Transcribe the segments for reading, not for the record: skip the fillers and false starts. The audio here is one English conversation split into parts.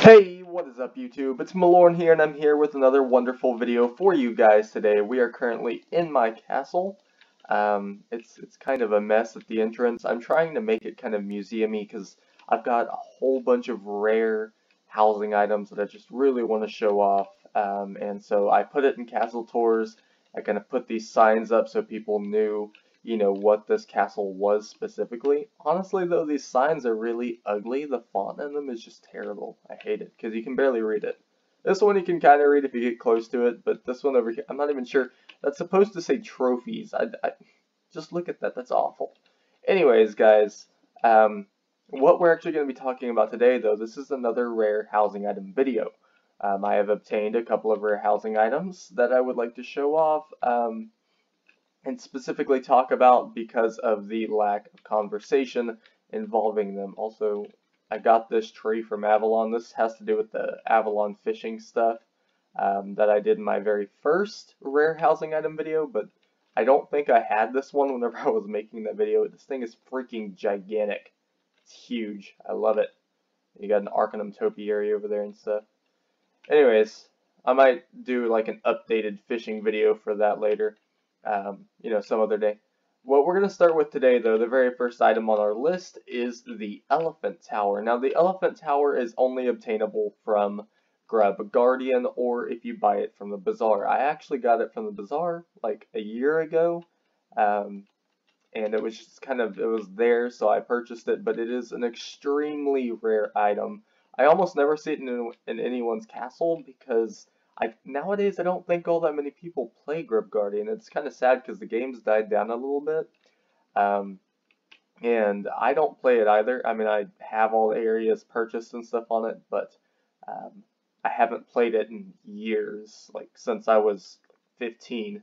Hey, what is up YouTube? It's Malorn here, and I'm here with another wonderful video for you guys today. We are currently in my castle. It's kind of a mess at the entrance. I'm trying to make it kind of museum-y because I've got a whole bunch of rare housing items that I just really want to show off. And so I put it in castle tours. I kind of put these signs up so people knew, you know, what this castle was specifically. Honestly though, these signs are really ugly. The font in them is just terrible. I hate it because you can barely read it. This one you can kind of read if you get close to it, but this one over here, I'm not even sure. That's supposed to say trophies. I just look at that. That's awful. Anyways, guys, what we're actually going to be talking about today, though, this is another rare housing item video. I have obtained a couple of rare housing items that I would like to show off. And specifically talk about because of the lack of conversation involving them. Also, I got this tree from Avalon. This has to do with the Avalon fishing stuff that I did in my very first rare housing item video, but I don't think I had this one whenever I was making that video. This thing is freaking gigantic. It's huge. I love it. You got an Arcanum topiary over there and stuff. Anyways, I might do like an updated fishing video for that later. You know, some other day. What we're going to start with today, though, the very first item on our list is the Elephant Tower. Now, the Elephant Tower is only obtainable from Grub Guardian or if you buy it from the bazaar. I actually got it from the bazaar like a year ago, and it was just kind of, it was there, so I purchased it, but it is an extremely rare item. I almost never see it in anyone's castle because nowadays I don't think all that many people play Grub Guardian. It's kind of sad because the game's died down a little bit, and I don't play it either. I mean, I have all the areas purchased and stuff on it, but I haven't played it in years, like since I was 15.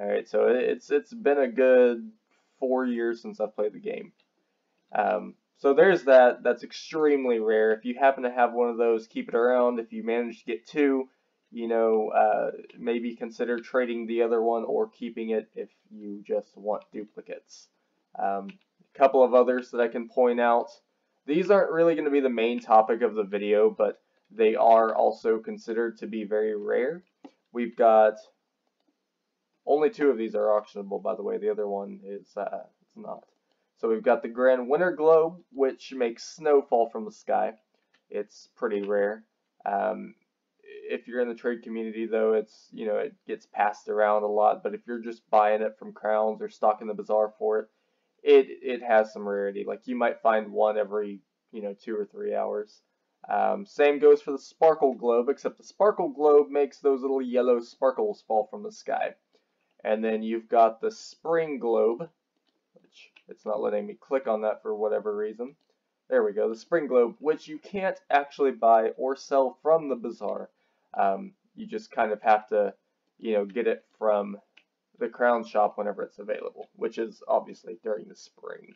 Alright, so it's been a good 4 years since I've played the game. So there's that. That's extremely rare. If you happen to have one of those, keep it around. If you manage to get two, you know, maybe consider trading the other one or keeping it if you just want duplicates. A couple of others that I can point out. These aren't really going to be the main topic of the video, but they are also considered to be very rare. We've got only two of these are auctionable, by the way. The other one is it's not. So we've got the Grand Winter Globe, which makes snow fall from the sky. It's pretty rare. If you're in the trade community, though, it's, you know, it gets passed around a lot, but if you're just buying it from Crowns or stocking the bazaar for it, it has some rarity. Like, you might find one every, you know, 2 or 3 hours. Same goes for the Sparkle Globe, except the Sparkle Globe makes those little yellow sparkles fall from the sky. And then you've got the Spring Globe, which it's not letting me click on that for whatever reason. There we go, the Spring Globe, which you can't actually buy or sell from the bazaar. You just kind of have to, you know, get it from the Crown shop whenever it's available, which is obviously during the spring.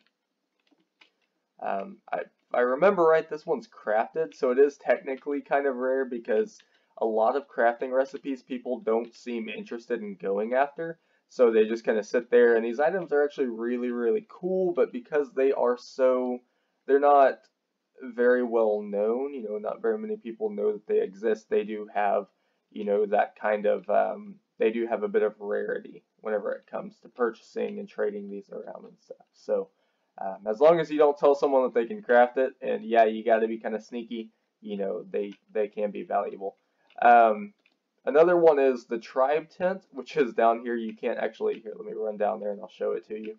I remember right, this one's crafted, so it is technically kind of rare because a lot of crafting recipes people don't seem interested in going after, so they just kind of sit there, and these items are actually really, really cool, but because they are so, they're not very well known, you know, not very many people know that they exist. They do have, you know, that kind of, they do have a bit of rarity whenever it comes to purchasing and trading these around and stuff. So, as long as you don't tell someone that they can craft it, and yeah, you got to be kind of sneaky, you know, they can be valuable. Another one is the Tribe Tent, which is down here. You can't actually, here, let me run down there and I'll show it to you.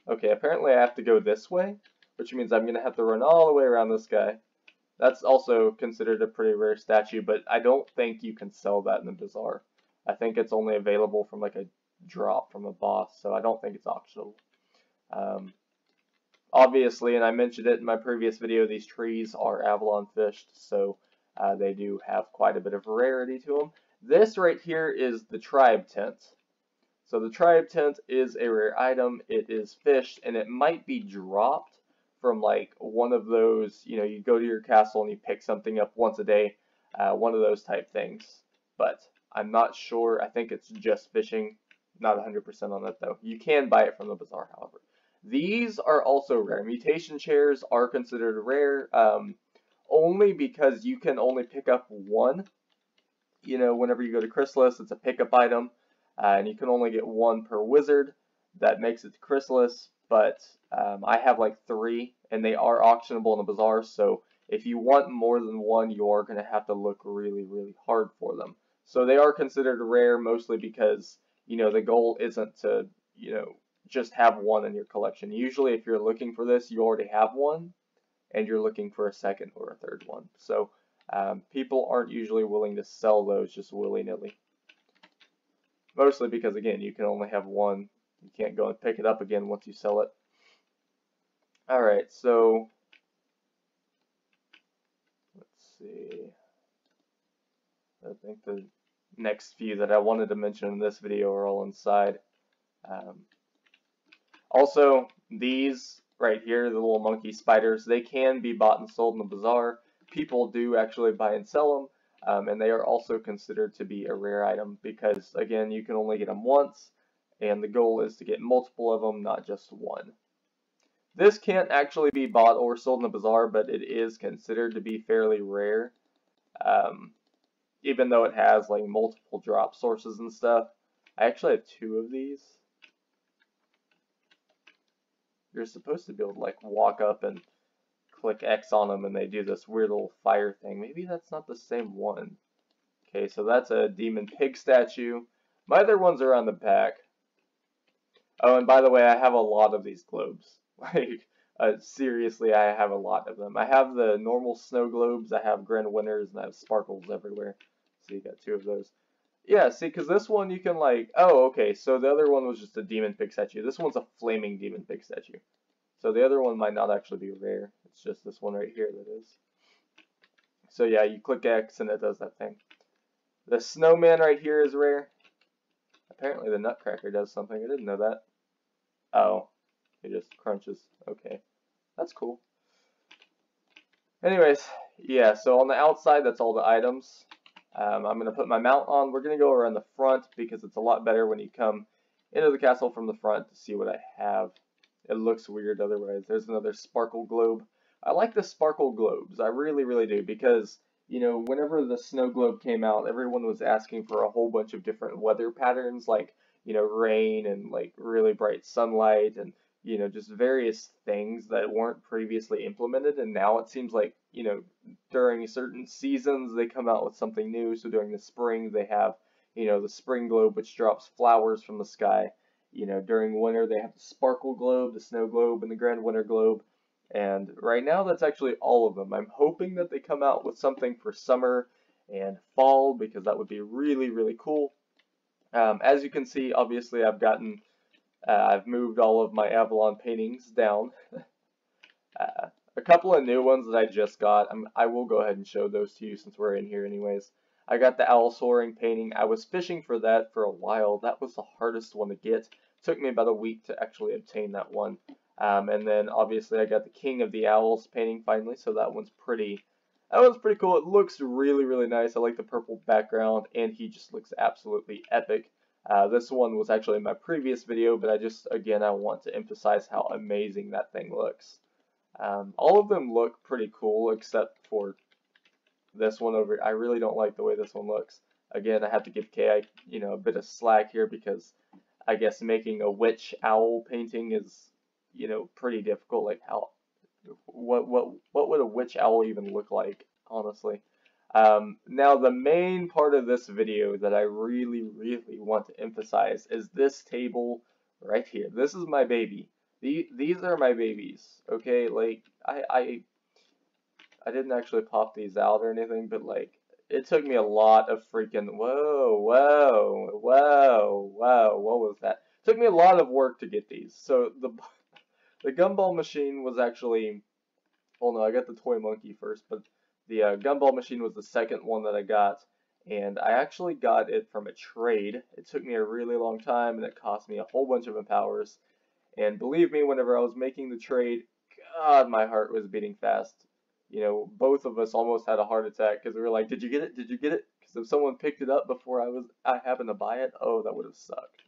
Okay, apparently I have to go this way, which means I'm going to have to run all the way around this guy. That's also considered a pretty rare statue, but I don't think you can sell that in the bazaar. I think it's only available from like a drop from a boss, so I don't think it's auctionable. Obviously, and I mentioned it in my previous video, these trees are Avalon fished, so they do have quite a bit of rarity to them. This right here is the Tribe Tent. So the Tribe Tent is a rare item. It is fished, and it might be dropped from like one of those, you know, you go to your castle and you pick something up once a day, one of those type things. But I'm not sure. I think it's just fishing. Not 100% on that though. You can buy it from the bazaar, however. These are also rare. Mutation chairs are considered rare, only because you can only pick up one. You know, whenever you go to Chrysalis, it's a pickup item, and you can only get one per wizard. That makes it to Chrysalis, but I have like 3, and they are auctionable in the bazaar, so if you want more than one, you are going to have to look really, really hard for them. So they are considered rare mostly because, you know, the goal isn't to, you know, just have one in your collection. Usually if you're looking for this, you already have one, and you're looking for a second or a third one. So people aren't usually willing to sell those just willy-nilly. Mostly because, again, you can only have one. You can't go and pick it up again once you sell it. Alright, so let's see. I think the next few that I wanted to mention in this video are all inside. Also, these right here, the little monkey spiders, they can be bought and sold in the bazaar. People do actually buy and sell them, and they are also considered to be a rare item because, again, you can only get them once, and the goal is to get multiple of them, not just one. This can't actually be bought or sold in the bazaar, but it is considered to be fairly rare, even though it has like multiple drop sources and stuff. I actually have 2 of these. You're supposed to be able to like walk up and click X on them and they do this weird little fire thing. Maybe that's not the same one. Okay, so that's a demon pig statue. My other ones are on the back. Oh, and by the way, I have a lot of these globes. Like, seriously, I have a lot of them. I have the normal snow globes, I have grand winners, and I have sparkles everywhere. So you got 2 of those. Yeah, see, because this one you can like, oh, okay, so the other one was just a demon pig statue. This one's a flaming demon pig statue. So the other one might not actually be rare. It's just this one right here that is. So yeah, you click X and it does that thing. The snowman right here is rare. Apparently the nutcracker does something. I didn't know that. Oh, it just crunches. Okay, that's cool. Anyways, yeah, so on the outside, that's all the items. I'm going to put my mount on. We're going to go around the front because it's a lot better when you come into the castle from the front to see what I have. It looks weird otherwise. There's another sparkle globe. I like the sparkle globes. I really, really do because, you know, whenever the snow globe came out, everyone was asking for a whole bunch of different weather patterns like, you know, rain and like really bright sunlight and, you know, just various things that weren't previously implemented. And now it seems like, you know, during certain seasons they come out with something new. So during the spring they have, you know, the spring globe which drops flowers from the sky. You know, during winter they have the sparkle globe, the snow globe, and the grand winter globe. And right now that's actually all of them. I'm hoping that they come out with something for summer and fall because that would be really, really cool. As you can see, obviously I've moved all of my Avalon paintings down. A couple of new ones that I just got. I will go ahead and show those to you since we're in here anyways. I got the owl soaring painting. I was fishing for that for a while. That was the hardest one to get. It took me about a week to actually obtain that one. And then obviously I got the King of the Owls painting finally, so that one's pretty cool. It looks really, really nice. I like the purple background, and he just looks absolutely epic. This one was actually in my previous video, but I want to emphasize how amazing that thing looks. All of them look pretty cool except for this one over here. I really don't like the way this one looks. Again, I have to give Kay, you know, a bit of slack here because I guess making a witch owl painting is, you know, pretty difficult. Like what would a witch owl even look like, honestly? Now the main part of this video that I really, really want to emphasize is this table right here. This is my baby. These are my babies, okay? Like, I didn't actually pop these out or anything, but like, it took me a lot of freaking, whoa, what was that? It took me a lot of work to get these. So the Gumball Machine was actually, well no, I got the toy monkey first, but the Gumball Machine was the second one that I got, and I actually got it from a trade. It took me a really long time, and it cost me a whole bunch of empowers. And believe me, whenever I was making the trade, God, my heart was beating fast. You know, both of us almost had a heart attack because we were like, "Did you get it? Did you get it?" Because if someone picked it up before I happened to buy it, oh, that would have sucked.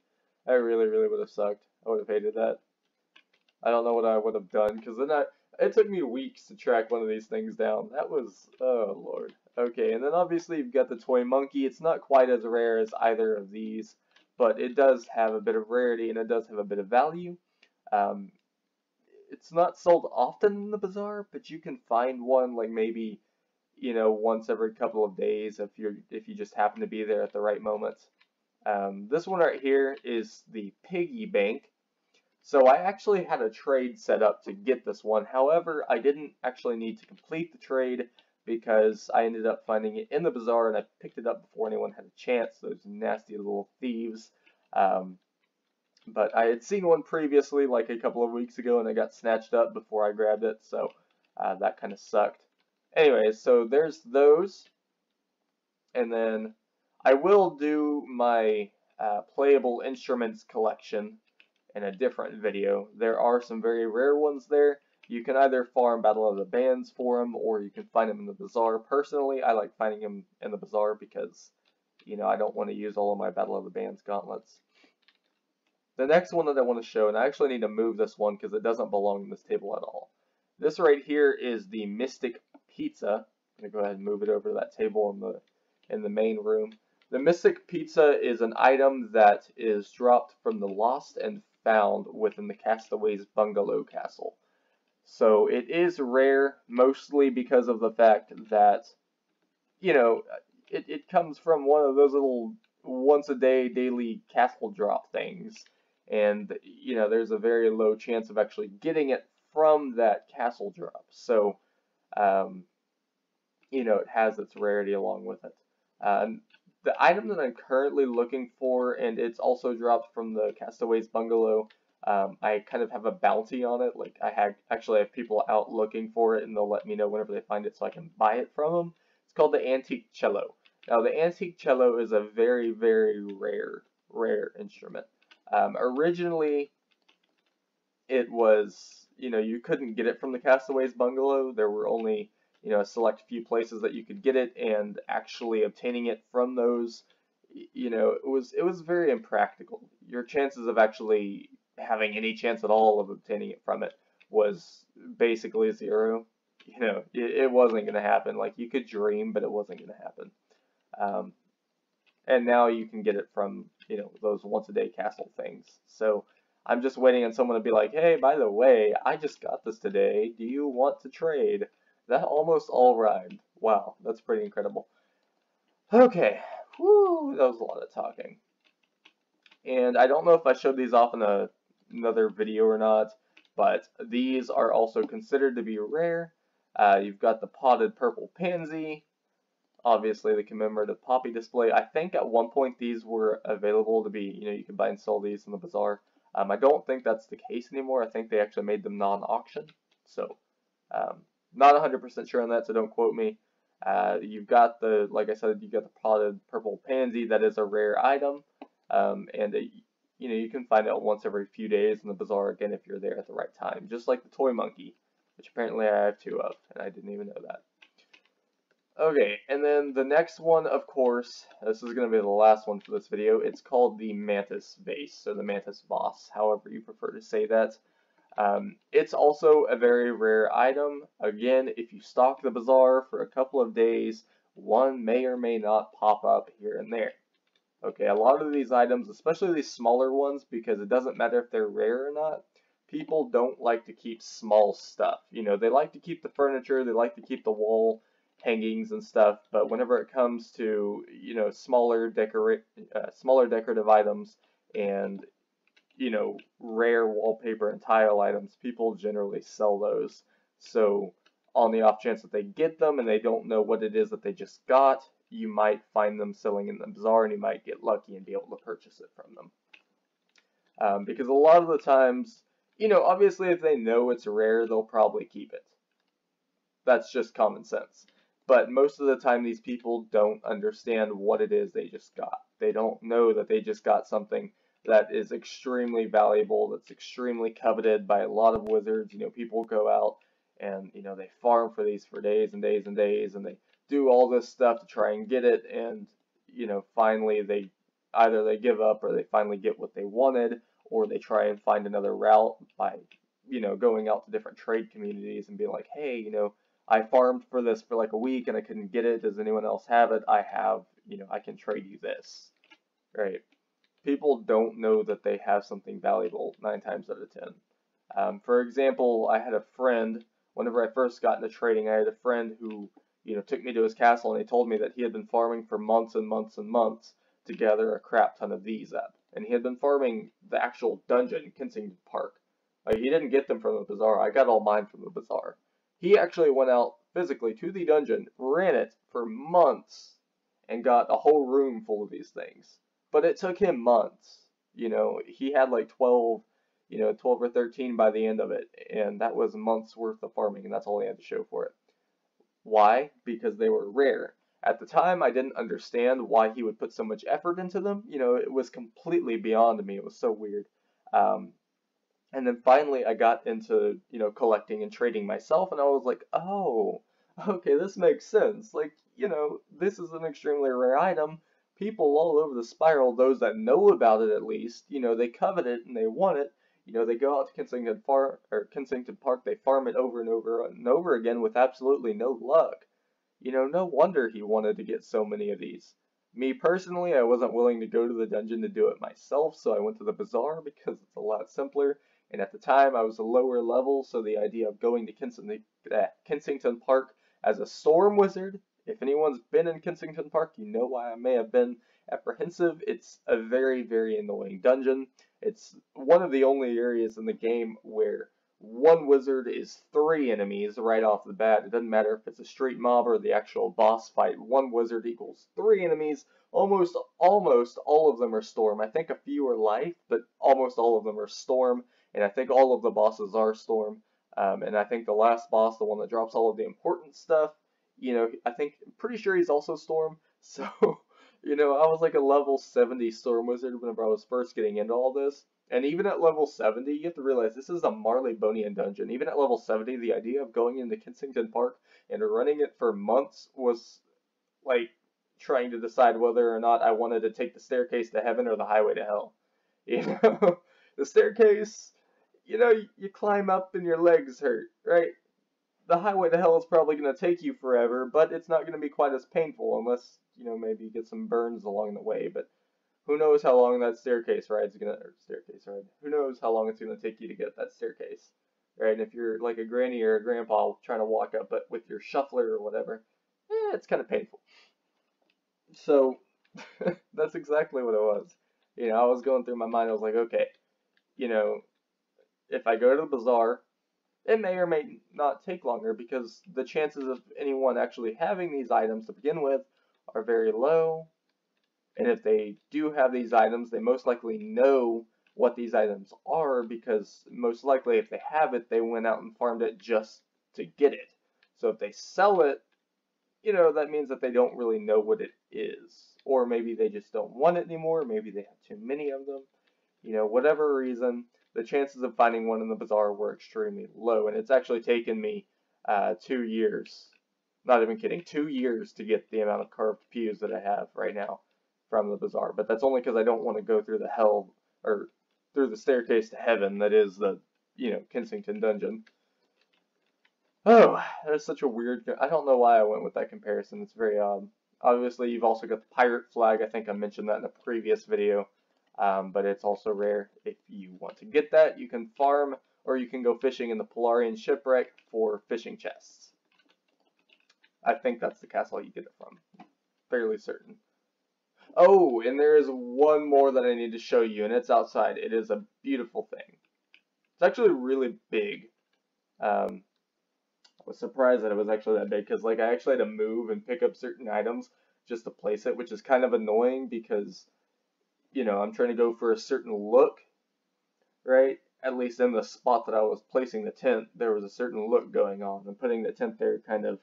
That really, really would have sucked. I would have hated that. I don't know what I would have done, because then it took me weeks to track one of these things down. That was, oh lord. Okay, and then obviously you've got the toy monkey. It's not quite as rare as either of these, but it does have a bit of rarity and it does have a bit of value. Um, it's not sold often in the bazaar, but you can find one like maybe, once every couple of days if you just happen to be there at the right moment. This one right here is the Piggy Bank. So I actually had a trade set up to get this one. However, I didn't actually need to complete the trade because I ended up finding it in the bazaar and I picked it up before anyone had a chance. Those nasty little thieves. But I had seen one previously, like a couple of weeks ago, and it got snatched up before I grabbed it, so that kind of sucked. Anyways, so there's those, and then I will do my playable instruments collection in a different video. There are some very rare ones there. You can either farm Battle of the Bands for them, or you can find them in the bazaar. Personally, I like finding them in the bazaar because, I don't want to use all of my Battle of the Bands gauntlets. The next one that I want to show, and I actually need to move this one because it doesn't belong in this table at all. This right here is the Mystic Pizza. I'm going to go ahead and move it over to that table in the main room. The Mystic Pizza is an item that is dropped from the Lost and Found within the Castaway's Bungalow Castle. So it is rare, mostly because of the fact that, it comes from one of those little once-a-day daily castle drop things. And, there's a very low chance of actually getting it from that castle drop. So, it has its rarity along with it. The item that I'm currently looking for, and it's also dropped from the Castaway's Bungalow, I kind of have a bounty on it. Like, actually have people out looking for it, and they'll let me know whenever they find it so I can buy it from them. It's called the Antique Cello. Now, the Antique Cello is a very, very rare instrument. Originally, it was, you couldn't get it from the Castaway's Bungalow. There were only, a select few places that you could get it, and actually obtaining it from those, it was very impractical. Your chances of actually having any chance at all of obtaining it from it was basically zero. It wasn't going to happen. Like, you could dream, but it wasn't going to happen. And now you can get it from, those once-a-day castle things. So I'm just waiting on someone to be like, hey, by the way, I just got this today. Do you want to trade? That almost all rhymed. Wow, that's pretty incredible. Okay, whoo, that was a lot of talking. And I don't know if I showed these off in another video or not, but these are also considered to be rare. You've got the potted purple pansy. Obviously, the commemorative poppy display. I think at one point these were available to be, you could buy and sell these in the bazaar. I don't think that's the case anymore. I think they actually made them non-auction. So, not 100% sure on that, so don't quote me. You've got like I said, you've got the potted purple pansy. That is a rare item. And you can find it once every few days in the bazaar again if you're there at the right time. Just like the toy monkey, which apparently I have 2 of, and I didn't even know that. Okay, and then the next one, of course, this is going to be the last one for this video. It's called the Mantis Base, or the Mantis Boss, however you prefer to say that. It's also a very rare item. Again, if you stock the bazaar for a couple of days, one may or may not pop up here and there. Okay, a lot of these items, especially these smaller ones, because it doesn't matter if they're rare or not, people don't like to keep small stuff. They like to keep the furniture, they like to keep the wall hangings and stuff, but whenever it comes to, smaller decorative items and, rare wallpaper and tile items, people generally sell those. So on the off chance that they get them and they don't know what it is that they just got, you might find them selling in the bazaar and you might get lucky and be able to purchase it from them. Because a lot of the times, obviously if they know it's rare, they'll probably keep it. That's just common sense. But most of the time, these people don't understand what it is they just got. They don't know that they just got something that is extremely valuable, that's extremely coveted by a lot of wizards. People go out and, they farm for these for days and days and days, and they do all this stuff to try and get it, and, finally they either give up or they finally get what they wanted, or they try and find another route by, you know, going out to different trade communities and being like, hey, you know, I farmed for this for like a week and I couldn't get it. Does anyone else have it? I have, you know, I can trade you this, right? People don't know that they have something valuable 9 times out of 10. For example, I had a friend, whenever I first got into trading, I had a friend who, you know, took me to his castle and he told me that he had been farming for months and months and months to gather a crap ton of these up. And he had been farming the actual dungeon, Kensington Park. Like, he didn't get them from the bazaar. I got all mine from the bazaar. He actually went out physically to the dungeon, ran it for months, and got a whole room full of these things. But it took him months. You know, he had like 12 or 13 by the end of it, and that was months worth of farming, and that's all he had to show for it. Why? Because they were rare. At the time, I didn't understand why he would put so much effort into them. You know, it was completely beyond me. It was so weird. And then finally, I got into, you know, collecting and trading myself, and I was like, oh, okay, this makes sense. Like, you know, this is an extremely rare item. People all over the spiral, those that know about it at least, you know, they covet it and they want it. You know, they go out to Kensington Park, they farm it over and over and over again with absolutely no luck. You know, no wonder he wanted to get so many of these. Me personally, I wasn't willing to go to the dungeon to do it myself, so I went to the bazaar because it's a lot simpler. And at the time, I was a lower level, so the idea of going to Kensington Park as a storm wizard, if anyone's been in Kensington Park, you know why I may have been apprehensive. It's a very, very annoying dungeon. It's one of the only areas in the game where one wizard is 3 enemies right off the bat. It doesn't matter if it's a street mob or the actual boss fight. One wizard equals 3 enemies. Almost all of them are storm. I think a few are life, but almost all of them are storm. And I think all of the bosses are storm. And I think the last boss, the one that drops all of the important stuff, you know, I'm pretty sure he's also storm. So, you know, I was like a level 70 storm wizard whenever I was first getting into all this. And even at level 70, you have to realize this is a Marleybonian dungeon. Even at level 70, the idea of going into Kensington Park and running it for months was like trying to decide whether or not I wanted to take the staircase to heaven or the highway to hell. You know, the staircase, you know, you climb up and your legs hurt, right? The highway to hell is probably going to take you forever, but it's not going to be quite as painful unless, you know, maybe you get some burns along the way. But who knows how long that staircase ride. Who knows how long it's going to take you to get that staircase, right? And if you're like a granny or a grandpa trying to walk up it with your shuffler or whatever, it's kind of painful. So that's exactly what it was. You know, I was going through my mind. I was like, okay, you know, if I go to the bazaar, it may or may not take longer because the chances of anyone actually having these items to begin with are very low. And if they do have these items, they most likely know what these items are because most likely if they have it, they went out and farmed it just to get it. So if they sell it, you know, that means that they don't really know what it is. Or maybe they just don't want it anymore. Maybe they have too many of them. You know, whatever reason, the chances of finding one in the bazaar were extremely low. And it's actually taken me 2 years, not even kidding, 2 years to get the amount of carved pews that I have right now from the bazaar. But that's only because I don't want to go through the hell, or through the staircase to heaven that is the, you know, Kensington dungeon. Oh, that is such a weird, I don't know why I went with that comparison. It's very odd. Obviously, you've also got the pirate flag. I think I mentioned that in a previous video. But it's also rare. If you want to get that, you can farm, or you can go fishing in the Polarian Shipwreck for fishing chests. I think that's the castle you get it from. Fairly certain. Oh, and there is one more that I need to show you, and it's outside. It is a beautiful thing. It's actually really big. I was surprised that it was actually that big, because like I actually had to move and pick up certain items just to place it, which is kind of annoying because, you know, I'm trying to go for a certain look, right? At least in the spot that I was placing the tent, there was a certain look going on, and putting the tent there kind of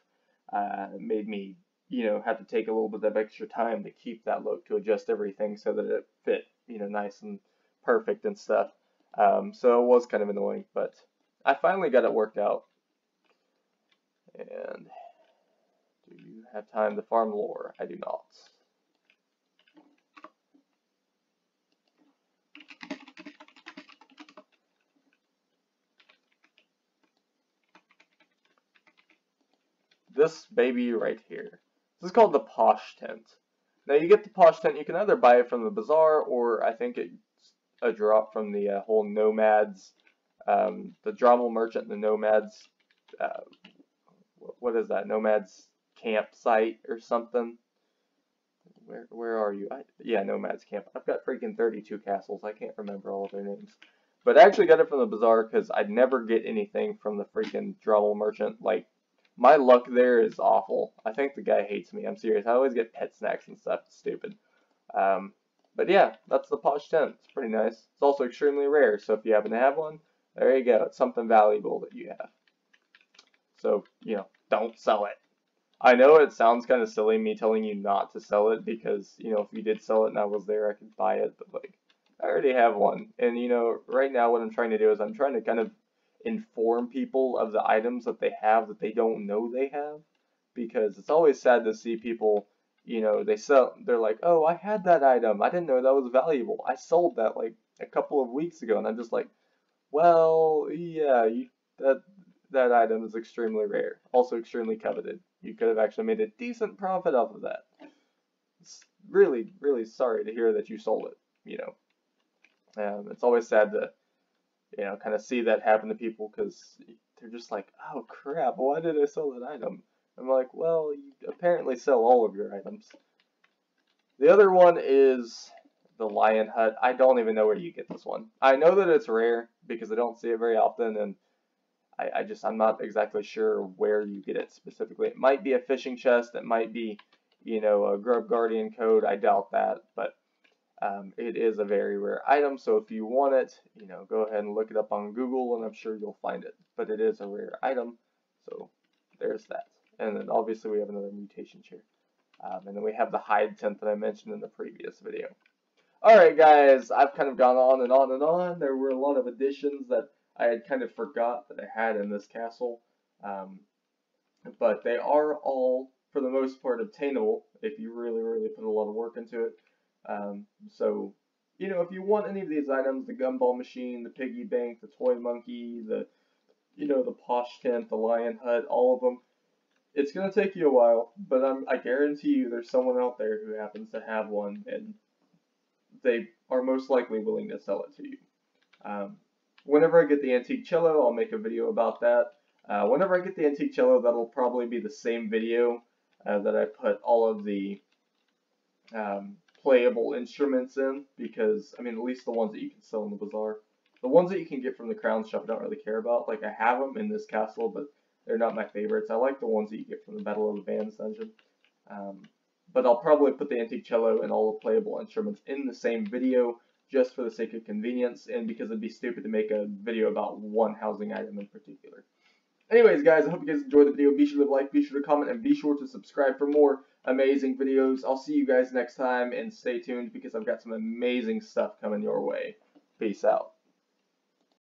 made me, you know, have to take a little bit of extra time to keep that look, to adjust everything so that it fit, you know, nice and perfect and stuff. So it was kind of annoying, but I finally got it worked out. And do you have time to farm lore? I do not. this baby right here. This is called the Posh Tent. Now you get the Posh Tent, you can either buy it from the bazaar, or I think it's a drop from the whole Nomads, the Gumball Merchant and the Nomads, what is that, Nomads campsite or something? Where are you? Yeah, Nomads Camp. I've got freaking 32 castles. I can't remember all of their names. But I actually got it from the bazaar because I'd never get anything from the freaking Gumball Merchant. Like, my luck there is awful. I think the guy hates me. I'm serious. I always get pet snacks and stuff. It's stupid. But yeah, that's the Posh Tent. It's pretty nice. It's also extremely rare, so if you happen to have one, there you go. It's something valuable that you have. So, you know, don't sell it. I know it sounds kind of silly me telling you not to sell it because, you know, if you did sell it and I was there, I could buy it, but like, I already have one. And, you know, right now what I'm trying to do is I'm trying to kind of inform people of the items that they have that they don't know they have, because it's always sad to see people, you know, they're like, oh, I had that item. I didn't know that was valuable. I sold that like a couple of weeks ago. And I'm just like, well, yeah, that item is extremely rare. Also extremely coveted. You could have actually made a decent profit off of that. It's really, really sorry to hear that you sold it, you know. It's always sad to, you know, kind of see that happen to people because they're just like, oh crap, why did I sell that item? I'm like, well, you apparently sell all of your items. The other one is the Lion Hut. I don't even know where you get this one. I know that it's rare because I don't see it very often, and I'm not exactly sure where you get it specifically. It might be a fishing chest. It might be, you know, a Grub Guardian code. I doubt that, but it is a very rare item. So if you want it, you know, go ahead and look it up on Google, and I'm sure you'll find it. But it is a rare item, so there's that. And then obviously we have another mutation chair. And then we have the hide tent that I mentioned in the previous video. Alright guys, I've kind of gone on and on and on. There were a lot of additions that I had kind of forgot that I had in this castle. But they are all, for the most part, obtainable if you really, really put a lot of work into it. So, you know, if you want any of these items, the Gumball Machine, the Piggy Bank, the Toy Monkey, you know, the Posh Tent, the Lion Hut, all of them, it's going to take you a while, but I guarantee you there's someone out there who happens to have one, and they are most likely willing to sell it to you. Whenever I get the Antique Cello, I'll make a video about that. Whenever I get the Antique Cello, that'll probably be the same video that I put all of the playable instruments in, because, I mean, at least the ones that you can sell in the bazaar. The ones that you can get from the crown shop I don't really care about. Like, I have them in this castle, but they're not my favorites. I like the ones that you get from the Battle of the Bands dungeon. But I'll probably put the Antique Cello and all the playable instruments in the same video, just for the sake of convenience, and because it'd be stupid to make a video about one housing item in particular. Anyways, guys, I hope you guys enjoyed the video. Be sure to like, be sure to comment, and be sure to subscribe for more amazing videos. I'll see you guys next time, and stay tuned because I've got some amazing stuff coming your way. Peace out.